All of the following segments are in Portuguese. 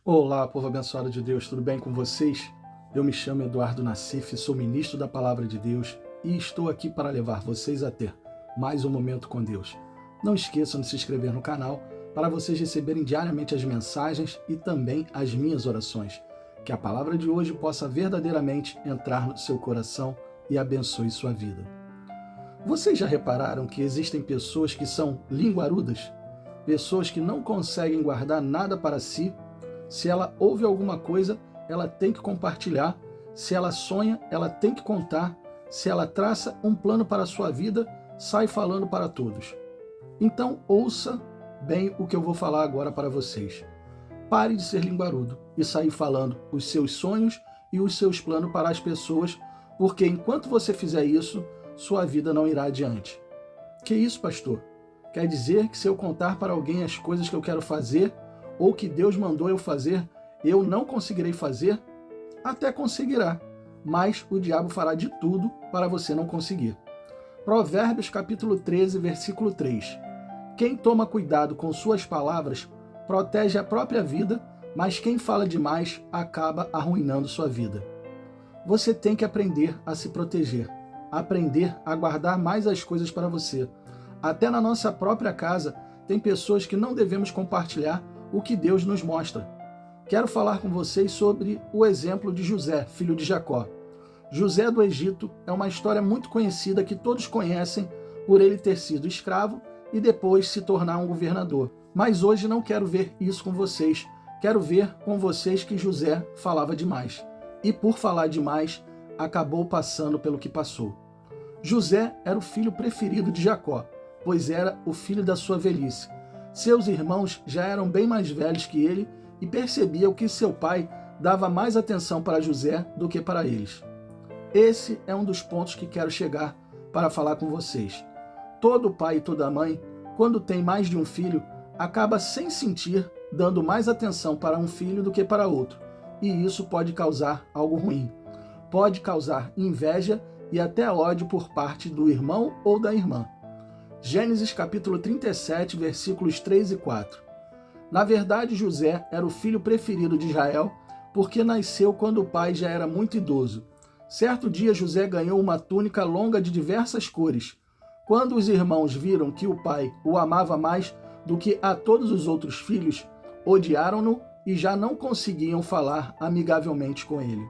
Olá, povo abençoado de Deus, tudo bem com vocês? Eu me chamo Eduardo Nassif, sou ministro da Palavra de Deus e estou aqui para levar vocês a ter mais um momento com Deus. Não esqueçam de se inscrever no canal para vocês receberem diariamente as mensagens e também as minhas orações. Que a palavra de hoje possa verdadeiramente entrar no seu coração e abençoe sua vida. Vocês já repararam que existem pessoas que são linguarudas? Pessoas que não conseguem guardar nada para si? Se ela ouve alguma coisa, ela tem que compartilhar. Se ela sonha, ela tem que contar. Se ela traça um plano para a sua vida, sai falando para todos. Então, ouça bem o que eu vou falar agora para vocês. Pare de ser linguarudo e sair falando os seus sonhos e os seus planos para as pessoas, porque enquanto você fizer isso, sua vida não irá adiante. Que isso, pastor? Quer dizer que se eu contar para alguém as coisas que eu quero fazer, ou que Deus mandou eu fazer, eu não conseguirei fazer? Até conseguirá, mas o diabo fará de tudo para você não conseguir. Provérbios capítulo 13, versículo 3. Quem toma cuidado com suas palavras protege a própria vida, mas quem fala demais acaba arruinando sua vida. Você tem que aprender a se proteger, aprender a guardar mais as coisas para você. Até na nossa própria casa, tem pessoas que não devemos compartilhar o que Deus nos mostra. Quero falar com vocês sobre o exemplo de José, filho de Jacó. José do Egito é uma história muito conhecida que todos conhecem por ele ter sido escravo e depois se tornar um governador. Mas hoje não quero ver isso com vocês. Quero ver com vocês que José falava demais. E por falar demais, acabou passando pelo que passou. José era o filho preferido de Jacó, pois era o filho da sua velhice. Seus irmãos já eram bem mais velhos que ele e percebiam que seu pai dava mais atenção para José do que para eles. Esse é um dos pontos que quero chegar para falar com vocês. Todo pai e toda mãe, quando tem mais de um filho, acaba sem sentir dando mais atenção para um filho do que para outro. E isso pode causar algo ruim. Pode causar inveja e até ódio por parte do irmão ou da irmã. Gênesis capítulo 37, versículos 3 e 4. Na verdade, José era o filho preferido de Israel, porque nasceu quando o pai já era muito idoso. Certo dia, José ganhou uma túnica longa de diversas cores. Quando os irmãos viram que o pai o amava mais do que a todos os outros filhos, odiaram-no e já não conseguiam falar amigavelmente com ele.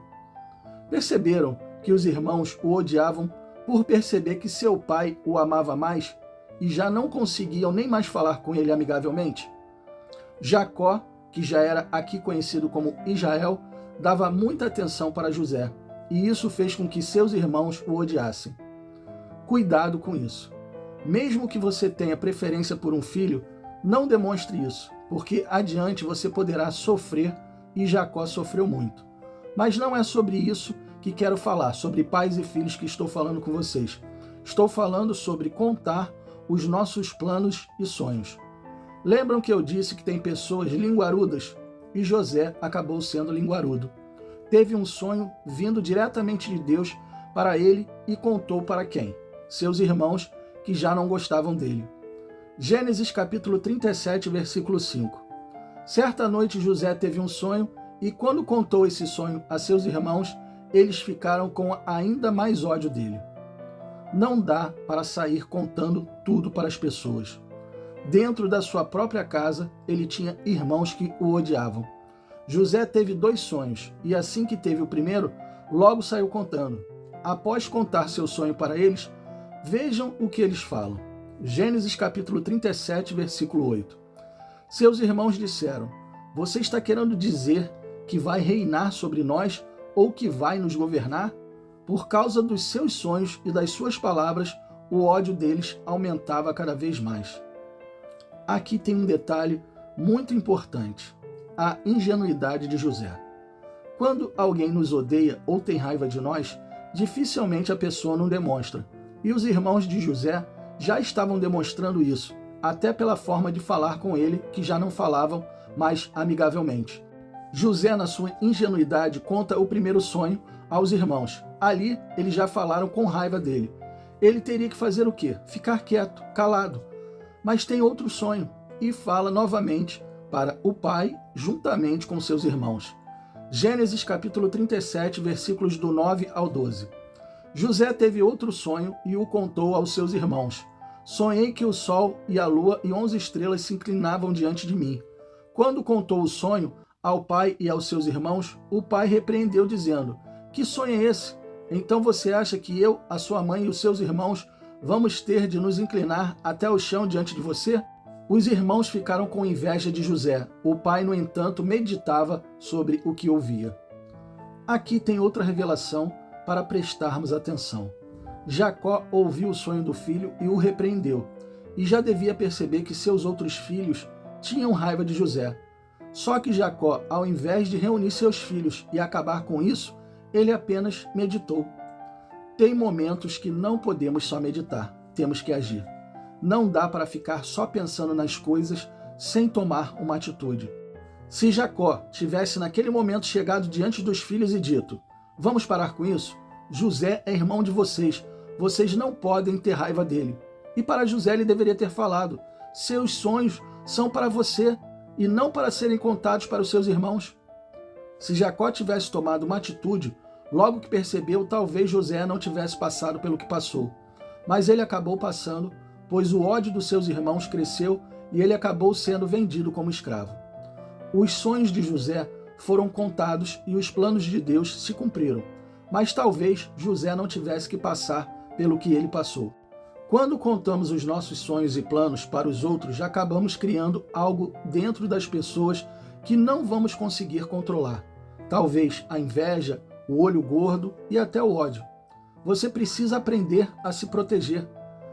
Perceberam que os irmãos o odiavam por perceber que seu pai o amava mais e já não conseguiam nem mais falar com ele amigavelmente? Jacó, que já era aqui conhecido como Israel, dava muita atenção para José, e isso fez com que seus irmãos o odiassem. Cuidado com isso. Mesmo que você tenha preferência por um filho, não demonstre isso, porque adiante você poderá sofrer, e Jacó sofreu muito. Mas não é sobre isso que quero falar, sobre pais e filhos que estou falando com vocês. Estou falando sobre contar os nossos planos e sonhos. Lembram que eu disse que tem pessoas linguarudas? E José acabou sendo linguarudo. Teve um sonho vindo diretamente de Deus para ele e contou para quem? Seus irmãos, que já não gostavam dele. Gênesis capítulo 37, versículo 5. Certa noite José teve um sonho e quando contou esse sonho a seus irmãos, eles ficaram com ainda mais ódio dele. Não dá para sair contando tudo para as pessoas. Dentro da sua própria casa, ele tinha irmãos que o odiavam. José teve 2 sonhos, e assim que teve o primeiro, logo saiu contando. Após contar seu sonho para eles, vejam o que eles falam. Gênesis capítulo 37, versículo 8. Seus irmãos disseram: Você está querendo dizer que vai reinar sobre nós ou que vai nos governar? Por causa dos seus sonhos e das suas palavras, o ódio deles aumentava cada vez mais. Aqui tem um detalhe muito importante: a ingenuidade de José. Quando alguém nos odeia ou tem raiva de nós, dificilmente a pessoa não demonstra. E os irmãos de José já estavam demonstrando isso, até pela forma de falar com ele, que já não falavam mais amigavelmente. José, na sua ingenuidade, conta o primeiro sonho aos irmãos. Ali, eles já falaram com raiva dele. Ele teria que fazer o quê? Ficar quieto, calado. Mas tem outro sonho, e fala novamente para o pai juntamente com seus irmãos. Gênesis capítulo 37, versículos do 9 ao 12. José teve outro sonho e o contou aos seus irmãos. Sonhei que o sol e a lua e 11 estrelas se inclinavam diante de mim. Quando contou o sonho ao pai e aos seus irmãos, o pai repreendeu dizendo: que sonho é esse? Então você acha que eu, a sua mãe e os seus irmãos vamos ter de nos inclinar até o chão diante de você? Os irmãos ficaram com inveja de José. O pai, no entanto, meditava sobre o que ouvia. Aqui tem outra revelação para prestarmos atenção. Jacó ouviu o sonho do filho e o repreendeu, e já devia perceber que seus outros filhos tinham raiva de José. Só que Jacó, ao invés de reunir seus filhos e acabar com isso, ele apenas meditou. Tem momentos que não podemos só meditar, temos que agir. Não dá para ficar só pensando nas coisas sem tomar uma atitude. Se Jacó tivesse naquele momento chegado diante dos filhos e dito: vamos parar com isso? José é irmão de vocês, vocês não podem ter raiva dele. E para José ele deveria ter falado: seus sonhos são para você e não para serem contados para os seus irmãos. Se Jacó tivesse tomado uma atitude, logo que percebeu, talvez José não tivesse passado pelo que passou. Mas ele acabou passando, pois o ódio dos seus irmãos cresceu e ele acabou sendo vendido como escravo. Os sonhos de José foram contados e os planos de Deus se cumpriram, mas talvez José não tivesse que passar pelo que ele passou. Quando contamos os nossos sonhos e planos para os outros, já acabamos criando algo dentro das pessoas que não vamos conseguir controlar. Talvez a inveja, o olho gordo e até o ódio. Você precisa aprender a se proteger.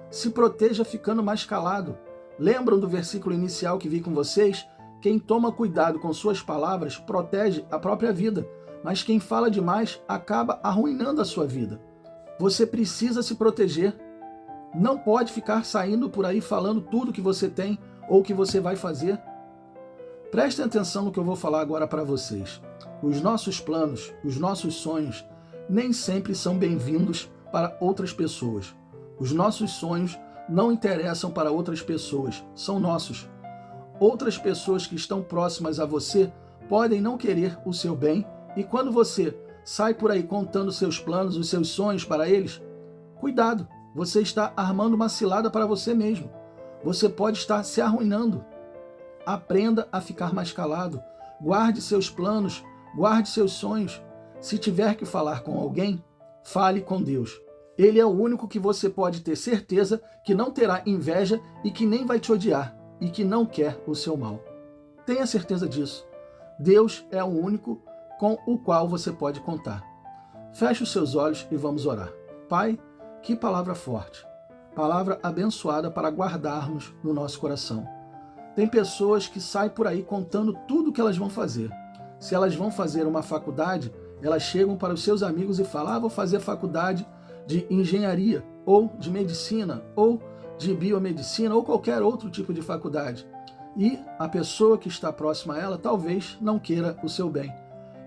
Se proteja ficando mais calado. Lembram do versículo inicial que vi com vocês? Quem toma cuidado com suas palavras protege a própria vida, mas quem fala demais acaba arruinando a sua vida. Você precisa se proteger. Não pode ficar saindo por aí falando tudo que você tem ou que você vai fazer. Prestem atenção no que eu vou falar agora para vocês. Os nossos planos, os nossos sonhos, nem sempre são bem-vindos para outras pessoas. Os nossos sonhos não interessam para outras pessoas, são nossos. Outras pessoas que estão próximas a você podem não querer o seu bem, e quando você sai por aí contando seus planos, os seus sonhos para eles, cuidado, você está armando uma cilada para você mesmo. Você pode estar se arruinando. Aprenda a ficar mais calado. Guarde seus planos, guarde seus sonhos. Se tiver que falar com alguém, fale com Deus. Ele é o único que você pode ter certeza que não terá inveja e que nem vai te odiar e que não quer o seu mal. Tenha certeza disso. Deus é o único com o qual você pode contar. Feche os seus olhos e vamos orar. Pai, que palavra forte. Palavra abençoada para guardarmos no nosso coração. Tem pessoas que saem por aí contando tudo o que elas vão fazer. Se elas vão fazer uma faculdade, elas chegam para os seus amigos e falam: vou fazer faculdade de engenharia, ou de medicina, ou de biomedicina, ou qualquer outro tipo de faculdade. E a pessoa que está próxima a ela talvez não queira o seu bem.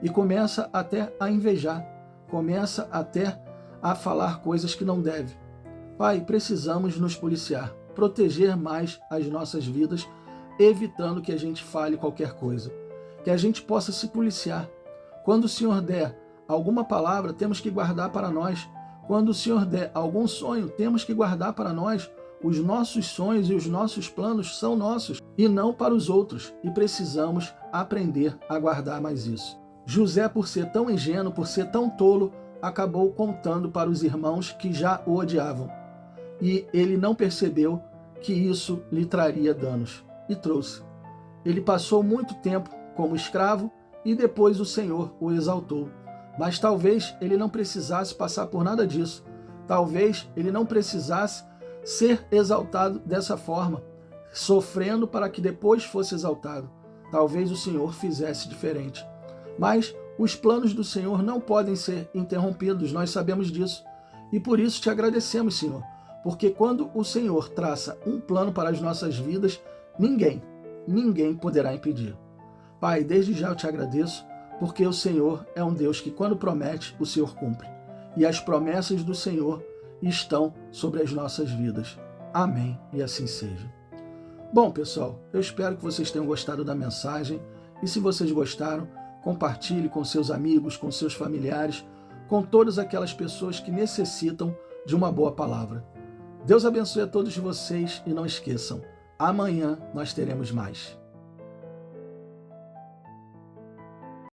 E começa até a invejar, começa até a falar coisas que não deve. Pai, precisamos nos policiar, proteger mais as nossas vidas, evitando que a gente fale qualquer coisa. Que a gente possa se policiar. Quando o Senhor der alguma palavra, temos que guardar para nós. Quando o Senhor der algum sonho, temos que guardar para nós. Os nossos sonhos e os nossos planos são nossos e não para os outros. E precisamos aprender a guardar mais isso. José, por ser tão ingênuo, por ser tão tolo, acabou contando para os irmãos que já o odiavam. E ele não percebeu que isso lhe traria danos. E trouxe. Ele passou muito tempo como escravo e depois o Senhor o exaltou. Mas talvez ele não precisasse passar por nada disso. Talvez ele não precisasse ser exaltado dessa forma, sofrendo para que depois fosse exaltado. Talvez o Senhor fizesse diferente. Mas os planos do Senhor não podem ser interrompidos, nós sabemos disso. E por isso te agradecemos, Senhor, porque quando o Senhor traça um plano para as nossas vidas, ninguém poderá impedir. Pai, desde já eu te agradeço, porque o Senhor é um Deus que quando promete, o Senhor cumpre. E as promessas do Senhor estão sobre as nossas vidas. Amém, e assim seja. Bom, pessoal, eu espero que vocês tenham gostado da mensagem e se vocês gostaram, compartilhe com seus amigos, com seus familiares, com todas aquelas pessoas que necessitam de uma boa palavra. Deus abençoe a todos vocês e não esqueçam, amanhã nós teremos mais.